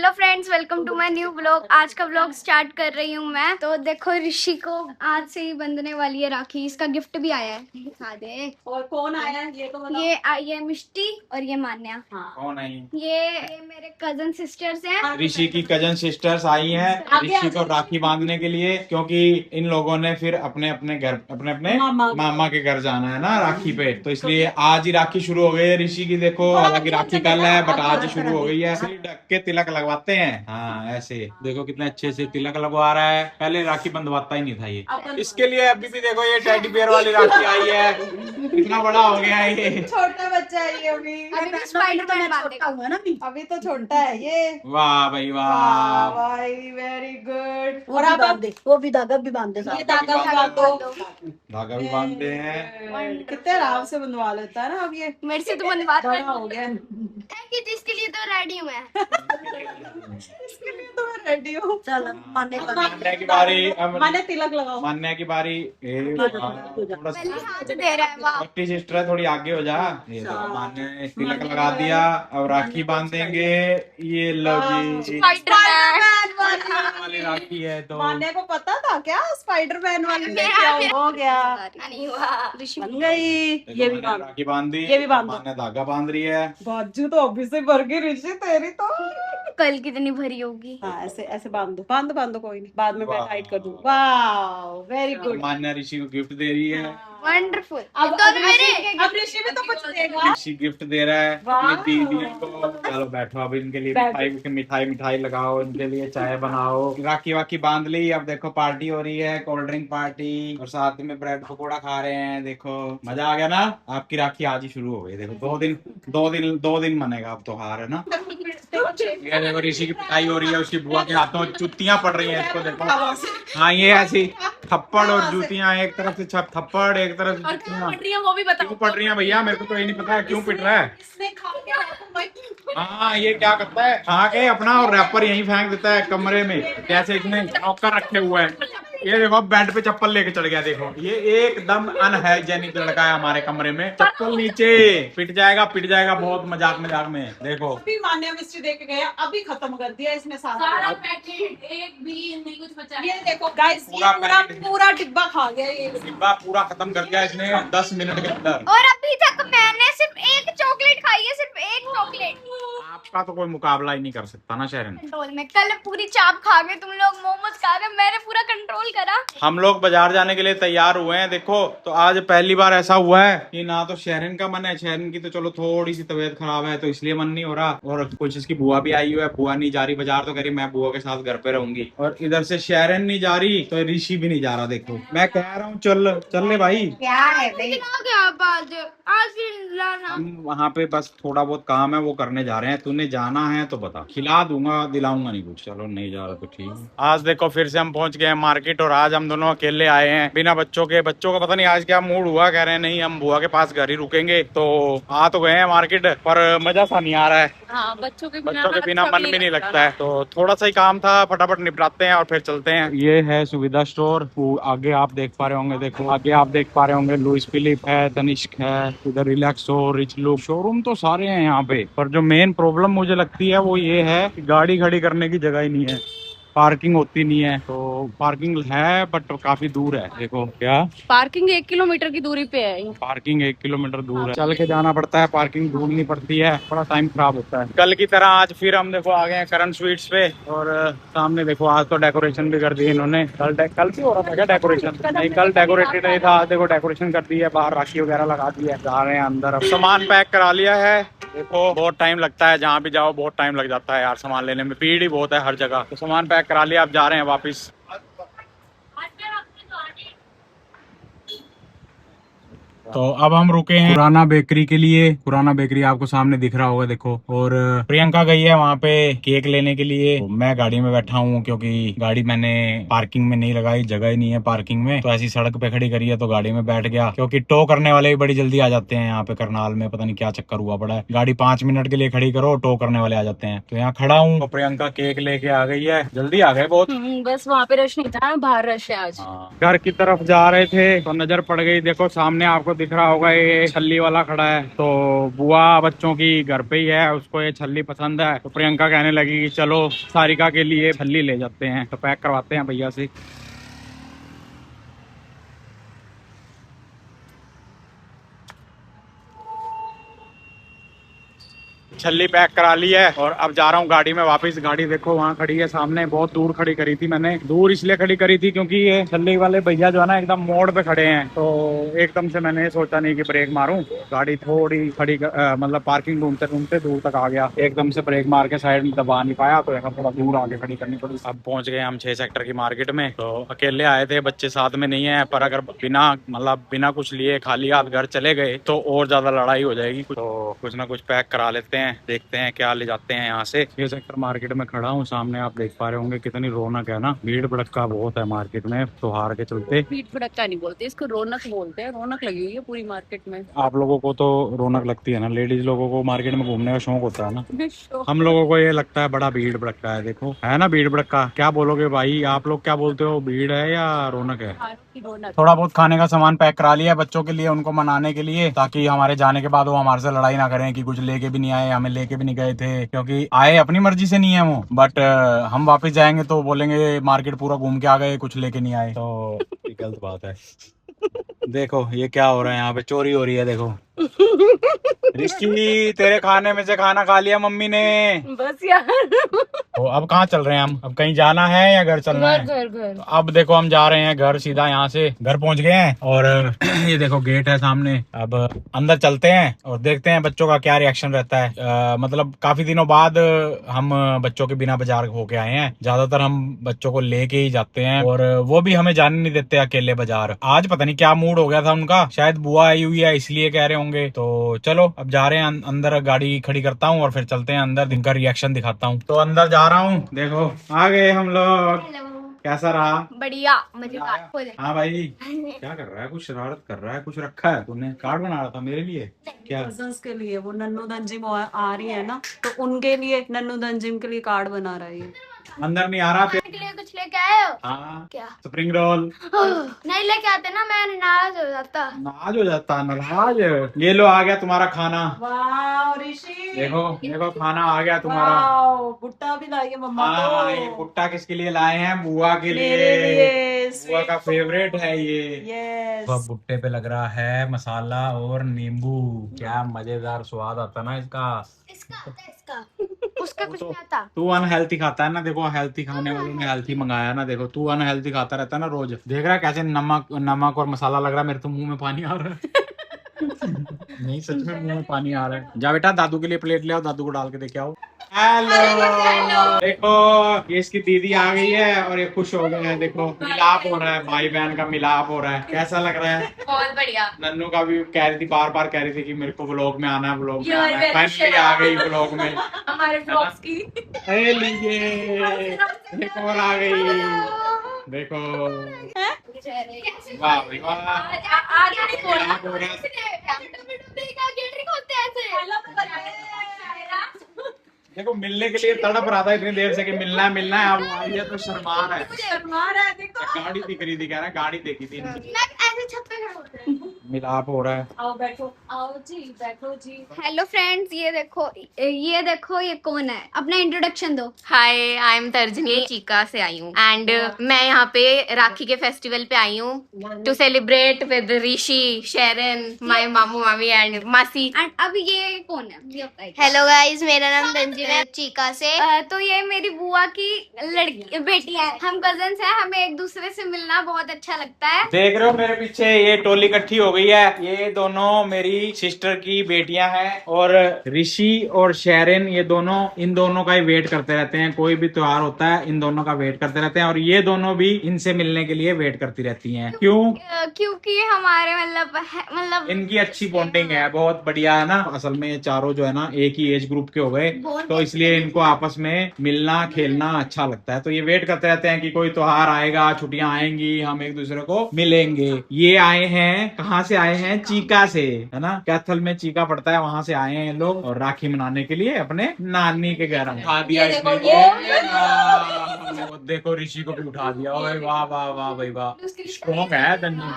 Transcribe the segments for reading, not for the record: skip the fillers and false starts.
Hello friends, welcome to my new blog. आज का blog start कर रही हूँ मैं। तो देखो, ऋषि को आज से ही बंधने वाली है राखी। इसका गिफ्ट भी आया है, दिखा दे। और कौन आया है ये तो बताओ। ये आई है मिष्टी और ये मान्या। हाँ। कौन आई? ये मेरे कजन सिस्टर्स हैं। ऋषि की कजन सिस्टर्स आई हैं ऋषि को राखी बांधने के लिए, क्योंकि इन लोगों ने फिर अपने अपने घर अपने अपने मामा के घर जाना है ना राखी पे, तो इसलिए आज ही राखी शुरू हो गई है ऋषि की। देखो, हालांकि राखी कल है बट आज ही शुरू हो गई है। सिर ढक के तिलक लगवाते हैं। हाँ, ऐसे देखो कितने अच्छे से तिलक लगवा रहा है। पहले राखी बंधवाता ही नहीं था ये। इसके लिए अभी भी देखो ये टेडी बियर वाली राखी आई है। कितना बड़ा हो गया है ये। छोटा बच्चा है ये अभी भी स्पाइडरमैन बांधेगा। हुआ ना अभी तो छोटा है ये। वाह भाई वाह, भाई वेरी गुड। और आप वो भी धागा भी बांध दे। ये धागा भी बांध दो। धागा भी बांधते हैं। कितने आराम से बनवा लेता है ना अब ये। मेरे से तो बनवाता बड़ा हो गया। थैंक यू, जिसके लिए तो रेडी हूँ मैं। इसके लिए तो मैं रेडी हूँ। चल मानने का मानने की बारी। अब माने तिलक लगाओ। मानने की बारी। थोड़ा पहले हाथ दे रहा है। वाह, छोटी सिस्टर है, थोड़ी आगे हो जा। ये देखो, मानने ने तिलक लगा दिया। अब राखी बांधेंगे। ये लो जी, स्पाइडरमैन वाली राखी है। तो माने को पता था क्या स्पाइडरमैन वाली मेरा- हो गया। नहीं हुआ। ऋषि बन गई। देखो, ये भी मान्या बांध। राखी बांध दी। ये भी बांध दो। मान्या धागा बांध रही है। बाजू तो अभी से भर गई ऋषि तेरी तो। कल कितनी भरी होगी। हाँ, ऐसे ऐसे बांध दो कोई नहीं, बाद में मैं वाह। टाइट कर दूँ। वाह वेरी गुड। मान्या ऋषि को गिफ्ट दे रही है। वंडरफुल। अब अब ऋषि भी तो कुछ देगा। ऋषि गिफ्ट दे रहा है वाह। अपनी दीदी को। चलो बैठो, अब इनके लिए मिठाई लगाओ, इनके लिए चाय बनाओ। राखी वाखी बांध ली। अब देखो पार्टी हो रही है, कोल्ड ड्रिंक पार्टी, और साथ में ब्रेड पकौड़ा खा रहे हैं। देखो मजा आ गया ना। आपकी राखी आज ही शुरू हो गई। देखो 2 दिन मनेगा अब त्योहार है ना। ये देखो ऋषि की पिटाई हो रही है, उसकी बुआ के हाथों जुतियां पड़ रही हैं। इसको देखो। हाँ, ये ऐसी थप्पड़ और जूतियां, एक तरफ से थप्पड़ एक तरफ से जुतियां। वो भी बताओ क्यों पड़ रही है भैया? मेरे को तो ये नहीं पता है क्यों पिट रहा है। इसने खा के हाँ, ये क्या करता है, खा के अपना और रैपर यहीं फेंक देता है कमरे में। कैसे इसने नौकर रखे हुए हैं। ये देखो बेड पे चप्पल लेके चढ़ गया। देखो ये एकदम अनहाइजेनिक लड़का है हमारे कमरे में। चप्पल नीचे, पिट जाएगा बहुत मजाक में। देखो अभी मान्या मिस्त्री दे के गया, अभी खत्म कर दिया इसने सारा पैकेट, एक भी नहीं कुछ बचा। ये देखो गाइस, ये पूरा पूरा पैकेट। पूरा डिब्बा खा गया ये। डिब्बा पूरा खत्म कर दिया इसने 10 मिनट के अंदर। और अभी तक मैंने सिर्फ एक चॉकलेट खाई है, सिर्फ एक चॉकलेट। आपका तो कोई मुकाबला ही नहीं कर सकता ना शहरन। कंट्रोल में। कल पूरी चाप खा गए तुम लोग, मोमोज खा गए, मैंने पूरा कंट्रोल करा। हम लोग बाजार जाने के लिए तैयार हुए हैं। देखो, तो आज पहली बार ऐसा हुआ है कि ना तो शहरन का मन है। शहरन की तो चलो थोड़ी सी तबीयत खराब है तो इसलिए मन नहीं हो रहा, और कुछ इसकी बुआ भी आई हुई है। बुआ नहीं जा रही बाजार, तो कह रही मैं बुआ के साथ घर पे रहूंगी। और इधर से शहरन नहीं जा रही तो ऋषि भी नहीं जा रहा। देखो मैं कह रहा हूँ चल ले भाई। क्या है भाई? आज भी लाना। हम वहाँ पे बस थोड़ा बहुत काम है वो करने जा रहे हैं। तूने जाना है तो बता, खिला दूंगा, दिलाऊंगा नहीं कुछ। चलो नहीं जा रहा तो ठीक है। आज देखो फिर से हम पहुंच गए हैं मार्केट, और आज हम दोनों अकेले आए हैं बिना बच्चों के। बच्चों का पता नहीं आज क्या मूड हुआ, कह रहे हैं नहीं हम बुआ के पास घर ही रुकेंगे। तो आ तो गए हैं मार्केट, पर मजा सा नहीं आ रहा है। हाँ, बच्चों के बिना मन भी नहीं लगता है। तो थोड़ा सा ही काम था, फटाफट निपटाते हैं और फिर चलते हैं। ये है सुविधा स्टोर। आगे आप देख पा रहे होंगे, देखो आगे आप देख पा रहे होंगे लुइस फिलिप है, तनिष्क है, इधर रिलैक्सो, रिच लुक, शोरूम तो सारे हैं यहाँ पे। पर जो मेन प्रॉब्लम मुझे लगती है वो ये है कि गाड़ी खड़ी करने की जगह ही नहीं है, पार्किंग होती नहीं है। तो पार्किंग है बट काफी दूर है। देखो क्या, पार्किंग 1 किलोमीटर की दूरी पे है। पार्किंग 1 किलोमीटर दूर है, चल के जाना पड़ता है। पार्किंग ढूंढनी पड़ती है, बड़ा टाइम खराब होता है। कल की तरह आज फिर हम देखो आ गए हैं करण स्वीट्स पे, और सामने देखो आज तो डेकोरेशन भी कर दी इन्होंने। कल भी हो रहा था क्या डेकोरेशन? नहीं, कल डेकोरेटेड नहीं था। आज देखो डेकोरेशन कर दी है, बाहर राखी वगैरह लगा दी है। जा रहे हैं अंदर, अब सामान पैक करा लिया है। देखो बहुत टाइम लगता है, जहाँ भी जाओ बहुत टाइम लग जाता है यार सामान लेने में, भीड़ ही बहुत है हर जगह। तो सामान पैक करा लिया, अब जा रहे हैं वापस। तो अब हम रुके हैं पुराना बेकरी के लिए। पुराना बेकरी आपको सामने दिख रहा होगा, देखो। और प्रियंका गई है वहाँ पे केक लेने के लिए। तो मैं गाड़ी में बैठा हूँ क्योंकि गाड़ी मैंने पार्किंग में नहीं लगाई, जगह ही नहीं है पार्किंग में। तो ऐसी सड़क पे खड़ी करी है तो गाड़ी में बैठ गया, क्योंकि टो करने वाले भी बड़ी जल्दी आ जाते हैं यहाँ पे करनाल में। पता नहीं क्या चक्कर हुआ पड़ा है, गाड़ी 5 मिनट के लिए खड़ी करो, टो करने वाले आ जाते हैं। तो यहाँ खड़ा हूँ, तो प्रियंका केक लेके आ गई है। जल्दी आ गए बहुत। बस वहाँ पे रश नहीं था, बाहर रश है आज। घर की तरफ जा रहे थे तो नजर पड़ गई, देखो सामने आपको दिख रहा होगा ये छल्ली वाला खड़ा है, तो बुआ बच्चों की घर पे ही है, उसको ये छल्ली पसंद है, तो प्रियंका कहने लगी कि चलो सारिका के लिए छल्ली ले जाते हैं, तो पैक करवाते हैं भैया से। छल्ली पैक करा ली है और अब जा रहा हूँ गाड़ी में वापस। गाड़ी देखो वहाँ खड़ी है सामने, बहुत दूर खड़ी करी थी मैंने। दूर इसलिए खड़ी करी थी क्योंकि ये छल्ली वाले भैया जो है ना एकदम मोड़ पे खड़े हैं, तो एकदम से मैंने सोचा नहीं कि ब्रेक मारूं। गाड़ी थोड़ी खड़ी मतलब पार्किंग ढूंढते ढूंढते दूर तक आ गया, एकदम से ब्रेक मार के साइड में दबा नहीं पाया, तो यहाँ थोड़ा दूर आगे खड़ी करनी पड़ी। अब पहुंच गए हम 6 सेक्टर की मार्केट में। तो अकेले आए थे, बच्चे साथ में नहीं है, पर अगर बिना कुछ लिए खाली हाथ घर चले गए तो और ज्यादा लड़ाई हो जाएगी। तो कुछ ना कुछ पैक करा लेते हैं, देखते हैं क्या ले जाते हैं यहाँ से। 6 सेक्टर मार्केट में खड़ा हूँ, सामने आप देख पा रहे होंगे कितनी रौनक है ना, भीड़ भड़का बहुत है मार्केट में त्योहार के चलते। भीड़ भड़का नहीं बोलते इसको, रौनक बोलते हैं। रौनक लगी हुई है पूरी मार्केट में। आप लोगों को तो रौनक लगती है ना, लेडीज लोगों को मार्केट में घूमने का शौक होता है ना, हम लोगों को ये लगता है बड़ा भीड़ भड़का है। देखो है ना भीड़ भड़का। क्या बोलोगे भाई, आप लोग क्या बोलते हो, भीड़ है या रौनक है? थोड़ा बहुत खाने का सामान पैक करा लिया बच्चों के लिए, उनको मनाने के लिए, ताकि हमारे जाने के बाद वो हमारे से लड़ाई ना करें कि कुछ लेके भी नहीं आए, हमें लेके भी नहीं गए थे, क्योंकि आए अपनी मर्जी से नहीं है वो, बट हम वापस जाएंगे तो बोलेंगे मार्केट पूरा घूम के आ गए, कुछ लेके नहीं आए, तो गलत बात है। देखो ये क्या हो रहा है, यहाँ पे चोरी हो रही है। देखो ऋषि तेरे खाने में से खाना खा लिया मम्मी ने। बस यार। तो अब कहाँ चल रहे हैं हम? अब कहीं जाना है या घर चलना है? घर। तो अब देखो हम जा रहे हैं घर, सीधा यहाँ से घर पहुंच गए हैं और ये देखो गेट है सामने। अब अंदर चलते हैं और देखते हैं बच्चों का क्या रिएक्शन रहता है। मतलब काफी दिनों बाद हम बच्चों के बिना बाजार होके आए हैं। ज्यादातर हम बच्चों को लेके ही जाते हैं और वो भी हमें जाने नहीं देते अकेले बाजार। आज पता नहीं क्या मूड हो गया था उनका, शायद बुआ आई हुई है इसलिए कह रहे होंगे। तो चलो अब जा रहे हैं अंदर, गाड़ी खड़ी करता हूँ और फिर चलते हैं अंदर, इनका रिएक्शन दिखाता हूँ। तो अंदर जा रहा हूँ, देखो आ गए हम लोग। कैसा रहा? बढ़िया मजेदार। हाँ भाई क्या कर रहा है, कुछ शरारत कर रहा है, कुछ रखा है तूने? कार्ड बना रहा था मेरे लिए क्या? कजन्स के लिए, वो नन्नू दंजिम आ रही है ना, तो उनके लिए नन्नू दंजिम के लिए कार्ड बना रही है। अंदर नहीं आ रहा के लिए कुछ लेके आए हो? हाँ क्या? Spring roll. नहीं लेके आते ना, मैं नाराज हो जाता। नाराज हो जाता? नाराज? ये लो आ गया तुम्हारा खाना। वाह ऋषि, देखो देखो खाना आ गया तुम्हारा। वाह, भुट्टा भी लाइए मम्मा को। ये भुट्टा किसके लिए लाए हैं? बुआ के मेरे लिए। बुआ का फेवरेट है ये। यस। अब भुट्टे पे लग रहा है मसाला और नींबू, क्या मजेदार स्वाद आता ना इसका। इसका आता है, इसका उसका कुछ नहीं आता। तू अनहेल्थी खाता है ना, देखो हेल्थी खाने वालों ने हेल्थी मंगाया ना। देखो तू अनहेल्थी खाता रहता है ना रोज, देख रहा है कैसे नमक और मसाला लग रहा है। मेरे तो मुंह में पानी आ रहा है। नहीं सच में मुंह में पानी आ रहा है। जा बेटा दादू के लिए प्लेट ले आओ, दादू को डाल के देखे आओ। हेलो देखो ये इसकी दीदी आ गई है और ये खुश हो गए हैं। देखो मिलाप हो रहा है, भाई बहन का मिलाप हो रहा है। कैसा लग रहा है? बहुत बढ़िया। नन्नू का भी कह रही थी, बार बार कह रही थी कि मेरे को व्लॉग में आना है, व्लॉग में आना है। फाइनली आ गई व्लॉग में हमारे ब्लॉग्स की। लीजिए एक और आ गई। देखो वाह भाई वाह। आगे नहीं बोलना। मिलाप हो रहा है। देखो मिलने के लिए तड़प रहा था इतनी देर से कि मिलना है, अब आई है तो शर्मा रहा है। शर्मा रहा है, देखो। गाड़ी दिख रही थी, कह रहा है गाड़ी देखी थी। ऐसे छत पे खड़े होते हैं। मिलाप हो रहा है। आओ बैठो, आओ जी बैठो जी। हेलो फ्रेंड्स, ये देखो ये कौन है? अपना इंट्रोडक्शन दो। हाय आई एम तर्जनी, चीका से आई हूँ एंड मैं यहाँ पे राखी के फेस्टिवल पे आई हूँ to celebrate with Rishi, Sharon, my mamu mami and मासी। एंड अब ये कौन है? ये बताइए। हेलो गाइस, मेरा नाम तंजीम है, चीका से। तो ये मेरी बुआ की लड़की बेटी है। हम कजन्स हैं, हमें एक दूसरे से मिलना बहुत अच्छा लगता है। देख रहे हो मेरे पीछे ये टोली इकट्ठी हो गई है। ये दोनों मेरी सिस्टर की बेटियां हैं और ऋषि और शेरन, ये दोनों इन दोनों का ही वेट करते रहते हैं। कोई भी त्योहार होता है इन दोनों का वेट करते रहते हैं और ये दोनों भी इनसे मिलने के लिए वेट करती रहती हैं। क्यों? क्योंकि हमारे मतलब इनकी अच्छी बॉन्डिंग है, बहुत बढ़िया है ना। असल में ये चारों जो है ना एक ही एज ग्रुप के हो गए, तो इसलिए इनको आपस में मिलना खेलना अच्छा लगता है। तो ये वेट करते रहते हैं कि कोई त्योहार आएगा, छुट्टियां आएंगी, हम एक दूसरे को मिलेंगे। ये आए हैं, कहाँ से आए हैं? चीका से, है ना। कैथल में चीका पड़ता है, वहां से आए हैं लोग और राखी मनाने के लिए अपने नानी के घर। उठा दिया इसने। देखो ऋषि को भी उठा दिया। वाह वाह वाह भाई वाह, स्ट्रॉन्ग है धन्य।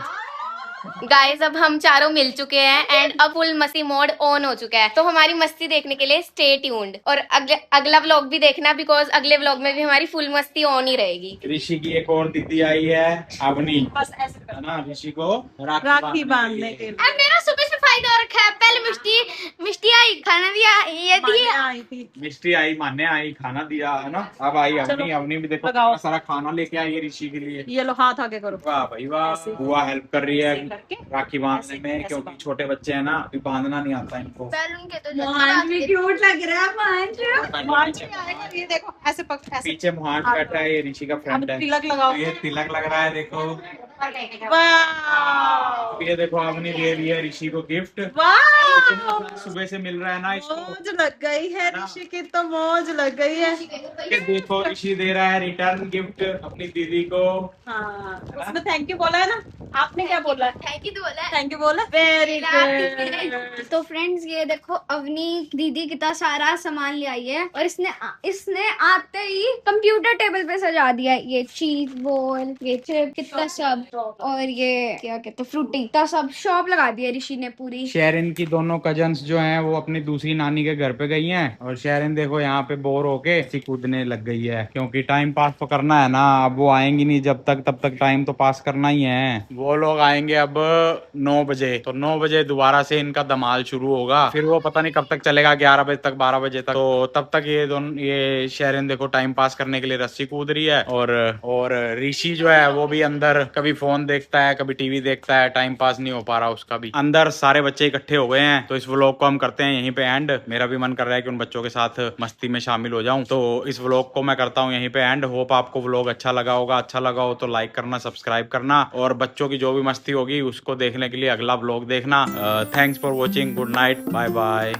गाइस अब हम चारों मिल चुके हैं एंड अब फुल मस्ती मोड ऑन हो चुका है, तो हमारी मस्ती देखने के लिए स्टे ट्यून्ड और अगला व्लॉग भी देखना, बिकॉज अगले व्लॉग में भी हमारी फुल मस्ती ऑन ही रहेगी। ऋषि की एक और दीदी आई है अवनी, बस ऐसे है ना, ऋषि को राखी बांधने के लिए अब मेरा सुबह से फायदा रखा है। पहले मिष्टी आई, खाना दिया, ये दिया। आई थी। मिस्ट्री आई, मान्य आई, खाना दिया, है ना। अब आई अवनी, अवनी भी देखो लगाओ। कितना सारा खाना लेके आई है ऋषि के लिए। ये लो हाथ आगे करो। वाह भाई वाह, बुआ हेल्प कर रही है करके राखी बांधने में, ऐसे क्योंकि छोटे बच्चे हैं ना, अभी बांधना नहीं आता इनको। बैलून के तो मोहन भी क्यूट लग रहा है। मोहन पीछे आएगा, ये देखो ऐसे पक ऐसे मोहन बैठा है, ये ऋषि का अब फ्रेंड है। तिलक लगाओ। ये तिलक लग रहा है, देखो। वाह ये देखो अवनी दे रही है ऋषि को गिफ्ट। वाह सुबह से मिल रहा है ना इसको। मौज लग गई है ऋषि की, तो मौज लग गई है। कि देखो ऋषि दे रहा है रिटर्न गिफ्ट अपनी दीदी को। हाँ उसमें थैंक यू बोला है ना, आपने क्या बोला? थैंक यू तो बोला है। थैंक यू बोला। Very good. तो फ्रेंड्स ये देखो अवनी दीदी कितना सारा सामान ले आई है, और इसने आते ही कंप्यूटर टेबल पे सजा दिया है। ये चीज बॉल, ये चिप, कितना सब, और ये क्या कहते हैं फ्रूटी, कितना सब शॉप लगा दिया ऋषि ने पूरी। शेरिन की दोनों कजन्स जो हैं वो अपनी दूसरी नानी के घर पे गई हैं, और शेरिन देखो यहाँ पे बोर होके ऐसी कूदने लग गई है, क्योंकि टाइम पास तो करना है ना। अब वो आएंगी नहीं जब तक, तब तक टाइम तो पास करना ही है। वो लोग आएंगे अब 9 बजे, तो 9 बजे दोबारा से इनका धमाल शुरू होगा। फिर वो पता नहीं कब तक चलेगा, 11 बजे तक, 12 बजे तक। तो तब तक ये शेरिन देखो टाइम पास करने के लिए रस्सी कूद रही है, और ऋषि जो है वो भी अंदर कभी फोन देखता है, कभी टीवी देखता है, टाइम पास नहीं हो पा रहा उसका भी। अंदर सारे बच्चे इकट्ठे हो गए हैं, तो इस व्लॉग को हम करते हैं यहीं पे एंड। मेरा भी मन कर रहा है कि उन बच्चों के साथ मस्ती में शामिल हो जाऊं, तो इस व्लॉग को मैं करता हूं यहीं पे एंड। होप आपको व्लॉग अच्छा लगा होगा, अच्छा लगा हो तो लाइक करना, सब्सक्राइब करना, और बच्चों की जो भी मस्ती होगी उसको देखने के लिए अगला व्लॉग देखना। Thanks for watching, good night, bye bye.